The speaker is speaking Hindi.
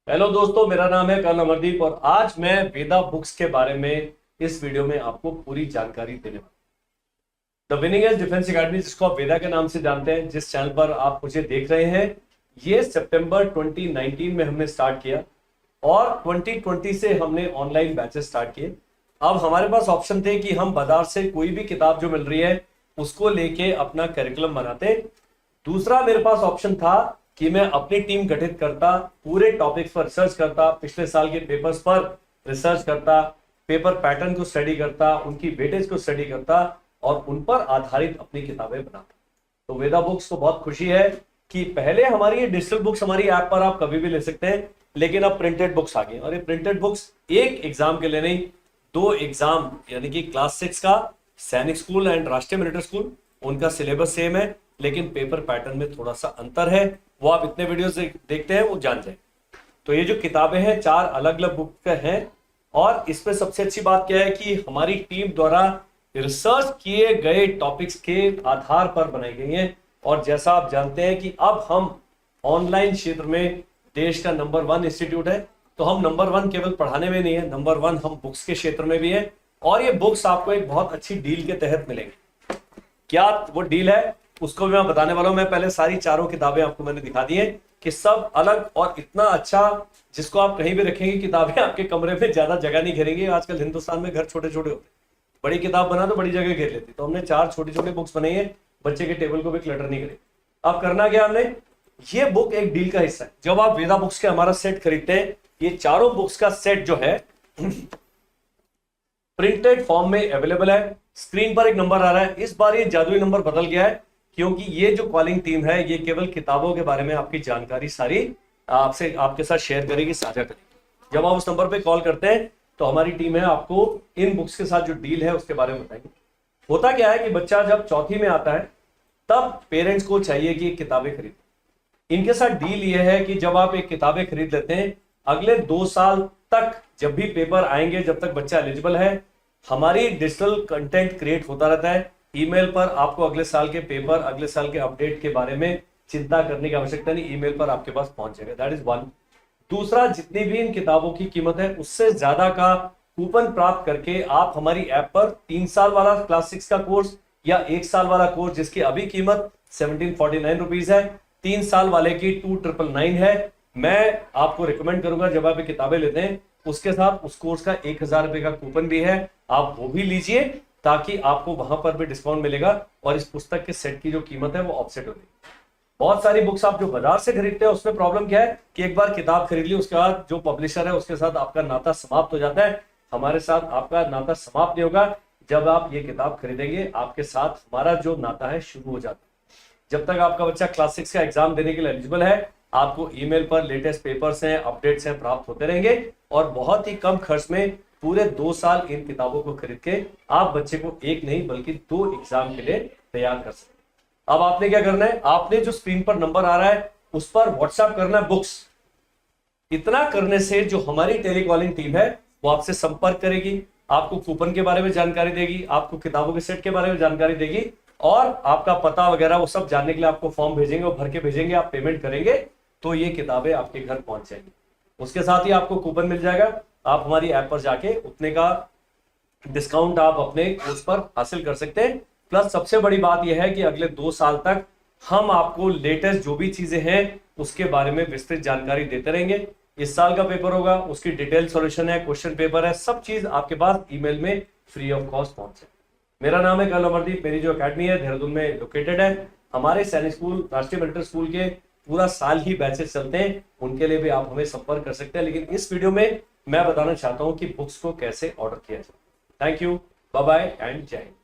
हेलो दोस्तों, मेरा नाम है कर्नल अमरदीप और आज मैं वेदा बुक्स के बारे में इस वीडियो में आपको पूरी जानकारी देने वाला हूं। The winning edge defence academy, जिसको आप वेदा के नाम से जानते हैं, जिस चैनल पर आप मुझे देख रहे हैं, ये सितंबर 2019 में हमने स्टार्ट किया और 2020 से हमने ऑनलाइन बैचेस स्टार्ट किए। अब हमारे पास ऑप्शन थे कि हम बाजार से कोई भी किताब जो मिल रही है उसको लेके अपना करिकुलम बनाते। दूसरा मेरे पास ऑप्शन था कि मैं अपनी टीम गठित करता, पूरे टॉपिक्स पर रिसर्च करता, पिछले साल के पेपर्स पर रिसर्च करता, पेपर पैटर्न को स्टडी करता, उनकी वेटेज को स्टडी करता और उन पर आधारित अपनी किताबें बनाता। तो वेदा बुक्स को बहुत खुशी है कि पहले हमारी ये डिजिटल बुक्स हमारी ऐप पर आप कभी भी ले सकते हैं, लेकिन अब प्रिंटेड बुक्स आ गई और ये प्रिंटेड बुक्स एक एग्जाम के लिए नहीं, दो एग्जाम यानी कि क्लास 6 का सैनिक स्कूल एंड राष्ट्रीय मिलिट्री स्कूल, उनका सिलेबस सेम है, लेकिन पेपर पैटर्न में थोड़ा सा अंतर है। वो आप इतने वीडियोस देखते हैं वो जान जाए। तो ये जो किताबें हैं 4 अलग अलग बुक के हैं और इसमें सबसे अच्छी बात क्या है कि हमारी टीम द्वारा रिसर्च किए गए टॉपिक्स के आधार पर बनाई गई हैं। और जैसा आप जानते हैं कि अब हम ऑनलाइन क्षेत्र में देश का नंबर 1 इंस्टीट्यूट है, तो हम नंबर 1 केवल पढ़ाने में नहीं है, नंबर 1 हम बुक्स के क्षेत्र में भी है। और ये बुक्स आपको एक बहुत अच्छी डील के तहत मिलेंगे। क्या वो डील है उसको भी मैं बताने वाला हूं। मैं पहले सारी चारों किताबें आपको मैंने दिखा दी है कि सब अलग और इतना अच्छा, जिसको आप कहीं भी रखेंगे किताबें आपके कमरे में ज्यादा जगह नहीं घेरेंगे। आजकल हिंदुस्तान में घर छोटे छोटे होते, बड़ी किताब बना तो बड़ी जगह घेर लेती, तो हमने 4 छोटी छोटी बुक्स बनाई है, बच्चे के टेबल को भी क्लटर नहीं करें। अब करना क्या हमने, ये बुक एक डील का हिस्सा है। जब आप वेदा बुक्स के हमारा सेट खरीदते हैं, ये चारों बुक्स का सेट जो है प्रिंटेड फॉर्म में अवेलेबल है। स्क्रीन पर एक नंबर आ रहा है, इस बार ये जादुई नंबर बदल गया है क्योंकि ये जो कॉलिंग टीम है ये केवल किताबों के बारे में आपकी जानकारी सारी आपसे आपके साथ शेयर करेगी, साझा करेगी। जब आप उस नंबर पे कॉल करते हैं तो हमारी टीम है आपको इन बुक्स के साथ जो डील है उसके बारे में बताएंगे। होता क्या है कि बच्चा जब चौथी में आता है तब पेरेंट्स को चाहिए कि किताबें खरीदें। इनके साथ डील ये है कि जब आप एक किताबें खरीद लेते हैं, अगले 2 साल तक जब भी पेपर आएंगे, जब तक बच्चा एलिजिबल है, हमारी डिजिटल कंटेंट क्रिएट होता रहता है। ईमेल पर आपको अगले साल के पेपर, अगले साल के अपडेट के बारे में चिंता करने की आवश्यकता नहीं, ईमेल पर आपके पास पहुंच जाएगा। That is 1। दूसरा, जितनी भी इन किताबों की कीमत है उससे ज्यादा का कूपन प्राप्त करके आप हमारी ऐप पर 3 साल वाला क्लास 6 का कोर्स या 1 साल वाला कोर्स, जिसकी अभी कीमत 1749 रुपीज है, 3 साल वाले की 2999 है। मैं आपको रिकमेंड करूंगा जब आप ये किताबें लेते हैं उसके साथ उस कोर्स का 1000 रुपए का कूपन भी है, आप वो भी लीजिए ताकि आपको वहां पर भी डिस्काउंट मिलेगा और इस पुस्तक के सेट की जो कीमत है वो ऑफसेट होगी। बहुत सारी बुक्स आप जो बाजार से खरीदते हैं उसमें प्रॉब्लम क्या है कि एक बार किताब खरीद ली, उसके बाद जो पब्लिशर है उसके साथ आपका नाता समाप्त हो जाता है। हमारे साथ आपका नाता समाप्त नहीं होगा। जब आप ये किताब खरीदेंगे आपके साथ हमारा जो नाता है शुरू हो जाता है। जब तक आपका बच्चा क्लास 6 का एग्जाम देने के लिए एलिजिबल है, आपको ईमेल पर लेटेस्ट पेपर्स हैं, अपडेट्स हैं, प्राप्त होते रहेंगे और बहुत ही कम खर्च में पूरे 2 साल इन किताबों को खरीद के आप बच्चे को एक नहीं बल्कि 2 एग्जाम के लिए तैयार कर सकते। अब आपने क्या करना है, आपने जो स्क्रीन पर नंबर आ रहा है उस पर व्हाट्सएप करना है बुक्स। इतना करने से जो हमारी टेलीकॉलिंग टीम है वो आपसे संपर्क करेगी, आपको कूपन के बारे में जानकारी देगी, आपको किताबों के सेट के बारे में जानकारी देगी और आपका पता वगैरह वो सब जानने के लिए आपको फॉर्म भेजेंगे, वो भर के भेजेंगे, आप पेमेंट करेंगे तो ये किताबें आपके घर पहुंच जाएंगी। उसके साथ ही आपको कूपन मिल जाएगा, आप हमारी ऐप पर जाके उतने का डिस्काउंट आप अपने कोर्स पर हासिल कर सकते हैं। प्लस सबसे बड़ी बात यह है कि अगले 2 साल तक हम आपको लेटेस्ट जो भी चीजें हैं उसके बारे में विस्तृत जानकारी देते रहेंगे। इस साल का पेपर होगा, उसकी डिटेल सॉल्यूशन है, क्वेश्चन पेपर है, सब चीज आपके पास ईमेल में फ्री ऑफ कॉस्ट पहुंचे। मेरा नाम है कर्नल अमरदीप, मेरी जो अकेडमी है देहरादून में लोकेटेड है। हमारे सैनिक स्कूल, राष्ट्रीय मिलिट्री स्कूल के पूरा साल ही बैचेस चलते हैं, उनके लिए भी आप हमें संपर्क कर सकते हैं। लेकिन इस वीडियो में मैं बताना चाहता हूं कि बुक्स को कैसे ऑर्डर किया जाए। Thank you, bye bye and जय हिंद।